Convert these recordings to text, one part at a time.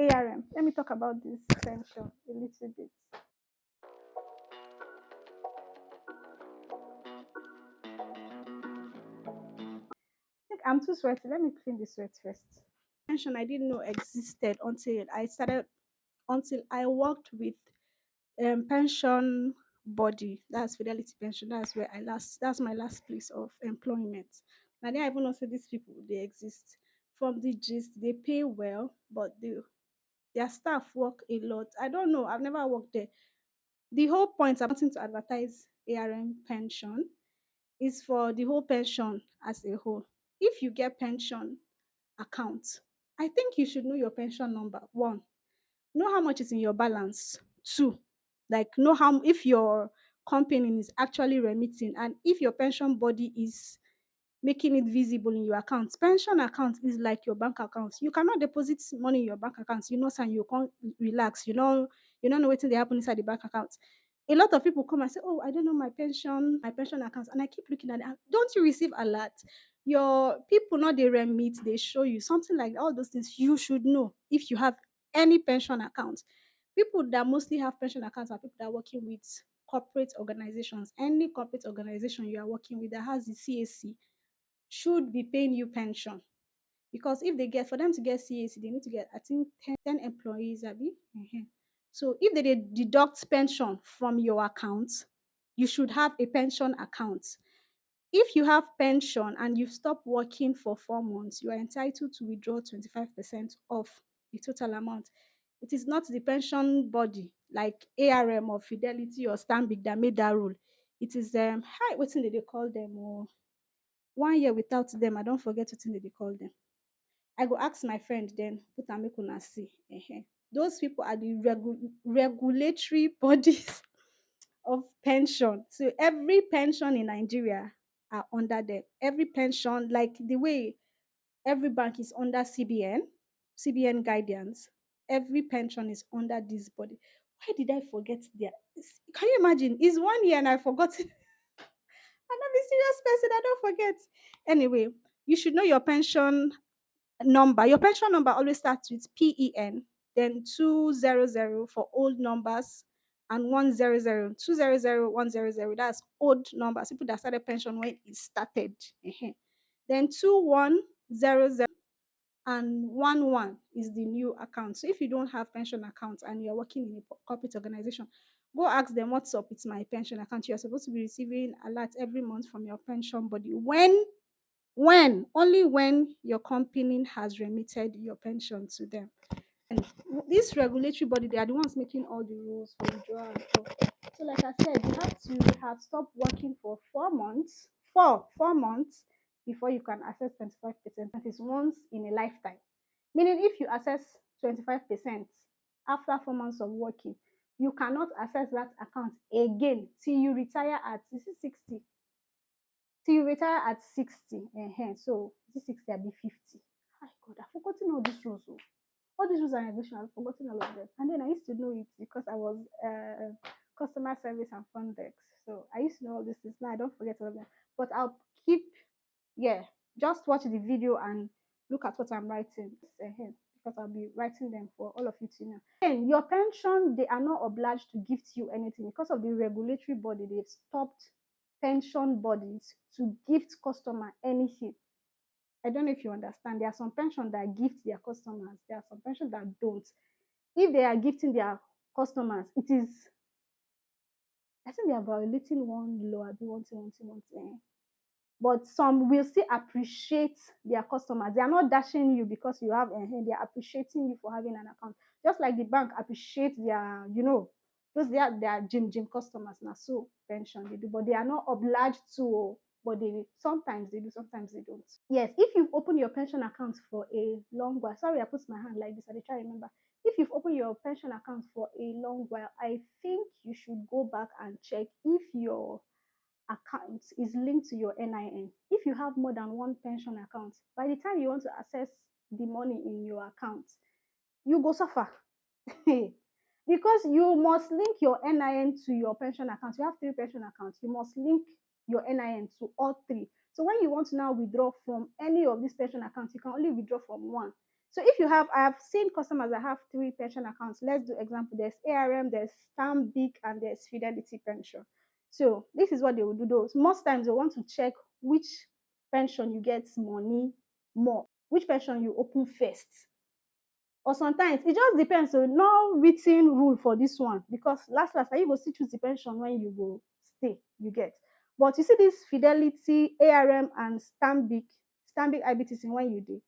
ARM. Let me talk about this pension a little bit. I think I'm too sweaty. Let me clean the sweat first. Pension I didn't know existed until I worked with pension body. That's Fidelity Pension. That's my last place of employment. And I didn't even know say these people they exist. From the gist, they pay well, but their staff work a lot. I don't know. I've never worked there. The whole point I'm wanting to advertise ARM pension is for the whole pension as a whole. If you get pension account, I think you should know your pension number. One, know how much is in your balance. Two, like know how if your company is actually remitting and if your pension body is making it visible in your account. Pension account is like your bank account. You cannot deposit money in your bank account. You know, and you can't relax. You don't know what they happen inside the bank account. A lot of people come and say, "Oh, I don't know my pension account," and I keep looking at it. Don't you receive alert? Your people not they remit, they show you something like all those things. You should know if you have any pension account. People that mostly have pension accounts are people that are working with corporate organizations. Any corporate organization you are working with that has the CAC should be paying you pension because if they get for them to get CAC, they need to get I think 10 employees, Abby. So if they deduct pension from your account, you should have a pension account. If you have pension and you've stopped working for 4 months, you are entitled to withdraw 25% of the total amount. It is not the pension body like ARM or Fidelity or Stanbic that made that rule. It is hi, what's in they call them? Or 1 year without them, I don't forget what they call them. I go ask my friend then, put am make una see. Those people are the regulatory bodies of pension. So every pension in Nigeria are under them. Every pension, like the way every bank is under CBN guidance, every pension is under this body. Why did I forget there? Can you imagine? It's 1 year and I forgot it. I'm not a serious person. I don't forget. Anyway, you should know your pension number. Your pension number always starts with PEN, then 200 for old numbers, and 100, 200, 100. That's old numbers. People that started pension when it started. Then 2100 and 11 is the new account. So if you don't have pension account and you're working in a corporate organization, go ask them what's up with my pension account. You're supposed to be receiving alert every month from your pension body. Only when your company has remitted your pension to them. And this regulatory body, they are the ones making all the rules for withdrawal and stuff. So like I said, you have to have stopped working for 4 months, 4 months before you can access 25%. That is once in a lifetime. Meaning if you access 25% after 4 months of working, you cannot access that account again till you retire at 60 till you retire at 60. So this 60 will be 50. My God, I've forgotten all these rules. All these rules and regulations, I've forgotten all of them. And then I used to know it because I was customer service and front desk. So I used to know all these things. Now I don't forget all of them. But I'll keep, yeah, just watch the video and look at what I'm writing because I'll be writing them for all of you to know. And your pension, they are not obliged to gift you anything because of the regulatory body. They've stopped pension bodies to gift customer anything. I don't know if you understand. There are some pension that gift their customers. There are some pension that don't. If they are gifting their customers, it is I think they are violating one law. I do want to. But some will still appreciate their customers. They are not dashing you because you have they are appreciating you for having an account. Just like the bank appreciate their, those they are gym customers now. So pension they do, but they are not obliged to. But they sometimes they do, sometimes they don't. Yes, if you've opened your pension account for a long while, sorry, I put my hand like this, I try to remember. If you've opened your pension account for a long while, I think you should go back and check if your account is linked to your NIN. If you have more than one pension account, by the time you want to access the money in your account, you go suffer. Because you must link your NIN to your pension account. You have 3 pension accounts. You must link your NIN to all 3. So when you want to now withdraw from any of these pension accounts, you can only withdraw from one. So if you have, I have seen customers that have three pension accounts. Let's do example. There's ARM, there's Stanbic, and there's Fidelity Pension. So this is what they will do. Those most times they want to check which pension you get money more, which pension you open first. Or sometimes it just depends. So no written rule for this one because last you go still choose the pension when you go stay, you get. But you see this Fidelity, ARM, and Stanbic IBTC when you do,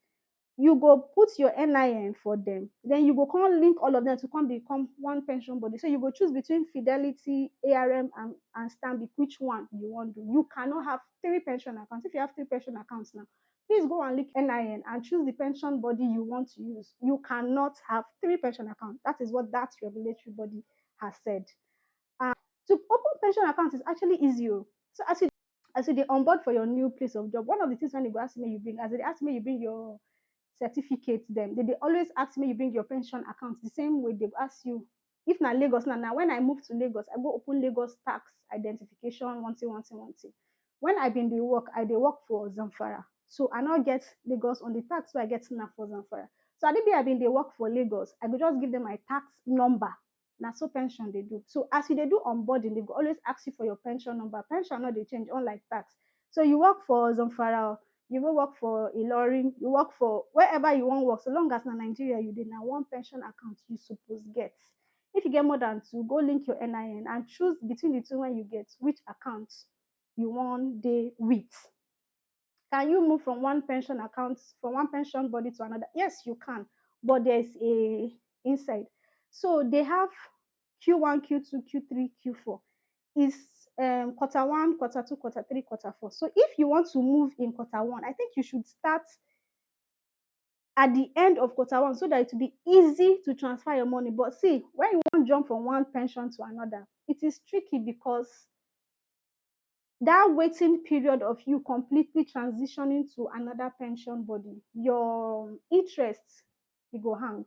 you go put your NIN for them, then you go come link all of them to come become one pension body. So you go choose between Fidelity, ARM, and Stanbic, which one you want to do. You cannot have three pension accounts. If you have three pension accounts now, please go and link NIN and choose the pension body you want to use. You cannot have three pension accounts. That is what that regulatory body has said. To open pension account is actually easy. So as you dey onboard for your new place of job, one of the things when they go ask me you bring, as they ask me you bring your certificate dem, they always ask me you bring your pension account the same way they go ask you. If na Lagos now when I move to Lagos, I go open Lagos tax identification one thing. When I bin dey work, I dey work for Zamfara, so I no get Lagos on the tax wey I get now for Zamfara. So I bin dey work for Lagos, I go just give them my tax number. Na so pension dey do. So as you dey do onboarding, they go always ask you for your pension number. Pension no dey change unlike tax. So you work for Zamfara, you go work for Ilorin, you work for wherever you wan work, so long as na Nigeria you dey, na one pension account you suppose get. If you get more than two, go link your NIN and choose between the two when you get which account you wan dey with. Can you move from one pension account, from one pension body to another? Yes, you can, but there's a inside. So they have Q1, Q2, Q3, Q4. Is quarter one, quarter two, quarter three, quarter four. So if you want to move in quarter one, I think you should start at the end of quarter one so that it will be easy to transfer your money. But see, when you want to jump from one pension to another, it is tricky because that waiting period of you completely transitioning to another pension body, your interest, it go hang.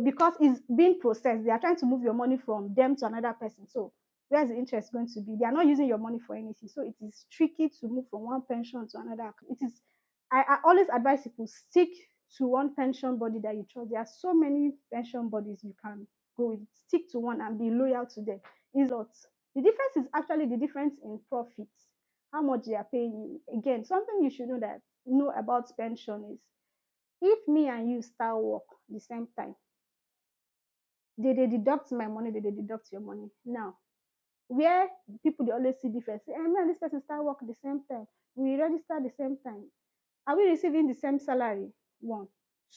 Because it's being processed, they are trying to move your money from them to another person. So where's the interest going to be? They are not using your money for anything. So it is tricky to move from one pension to another. It is, I always advise people stick to one pension body that you trust. There are so many pension bodies you can go with. Stick to one and be loyal to them. It's a lot. The difference is actually the difference in profits, how much they are paying you. Again, something you should know about pension is if me and you start work the same time, they deduct my money, they deduct your money. Now, where people they always see difference, say, me and this person start work the same time, we register the same time. Are we receiving the same salary? One.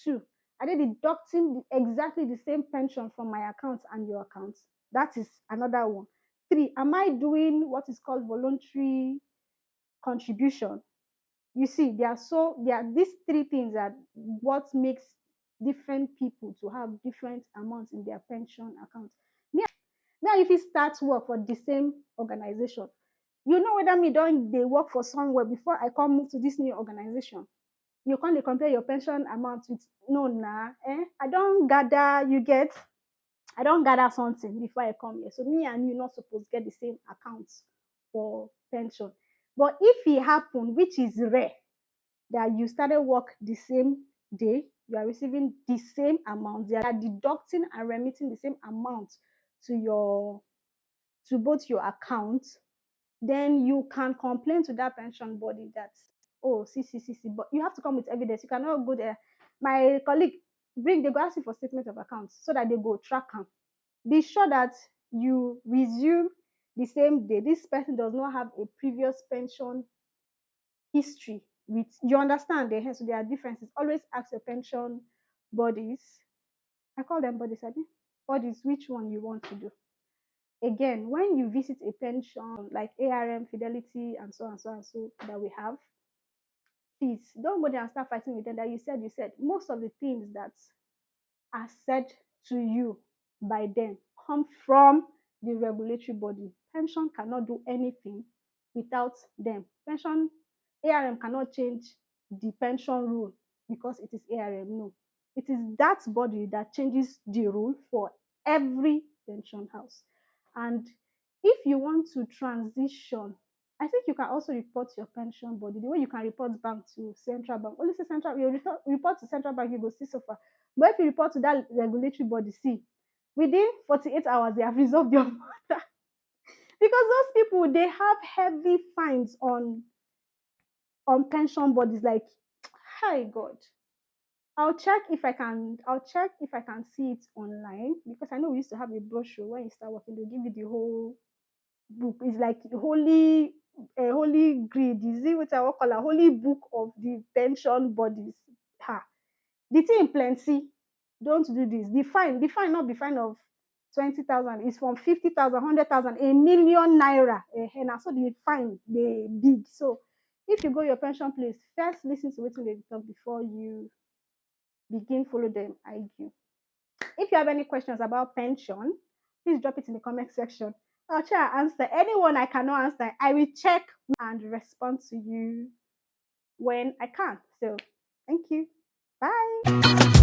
Two, are they deducting exactly the same pension from my account and your account? That is another one. Three, am I doing what is called voluntary contribution? You see, there are these three things that what makes different people to have different amounts in their pension account. Now if you start work for the same organization, you know whether me don dey work for somewhere before I come move to this new organization. You come dey compare your pension amount with no na I don gather, you get, I don gather something before I come here. So me and you not suppose get the same account for pension. But if e happen, which is rare, that you started work the same day, you are receiving the same amount, they are deducting and remitting the same amount to both your accounts, then you can complain to that pension body that, oh, see, but you have to come with evidence. You cannot go there. My colleague they go ask you for statement of accounts so that they go track them. Be sure that you resume the same day. This person does not have a previous pension history with, you understand, so there are differences. Always ask your pension bodies, I call them bodies, bodies, which one you want to do. Again, when you visit a pension like ARM, Fidelity, and so that we have, please don't go there and start fighting with them that you said. Most of the things that are said to you by them come from the regulatory body. Pension cannot do anything without them. Pension, ARM cannot change the pension rule because it is ARM. No, it is that body that changes the rule for every pension house. And if you want to transition, I think you can also report your pension body the way you can report bank to central bank. Only say central you report to central bank, you go see so far. But if you report to that regulatory body, see, within 48 hours they have resolved your matter. Because those people, they have heavy fines on pension bodies. Like, hi God. I'll check if I can see it online, because I know we used to have a brochure when you start working, they'll give you the whole book. It's like holy a holy grid. Is it what I will call a holy book of the pension bodies? Ha. The thing plenty. Don't do this. The fine not be fine of 20,000. It's from 50,000, 100,000, a million naira. And so the fine they big. So if you go your pension place, first listen to what they talk before you begin follow them argue. If you have any questions about pension, please drop it in the comment section. I'll try to answer. Anyone I cannot answer, I will check and respond to you when I can. So, thank you. Bye.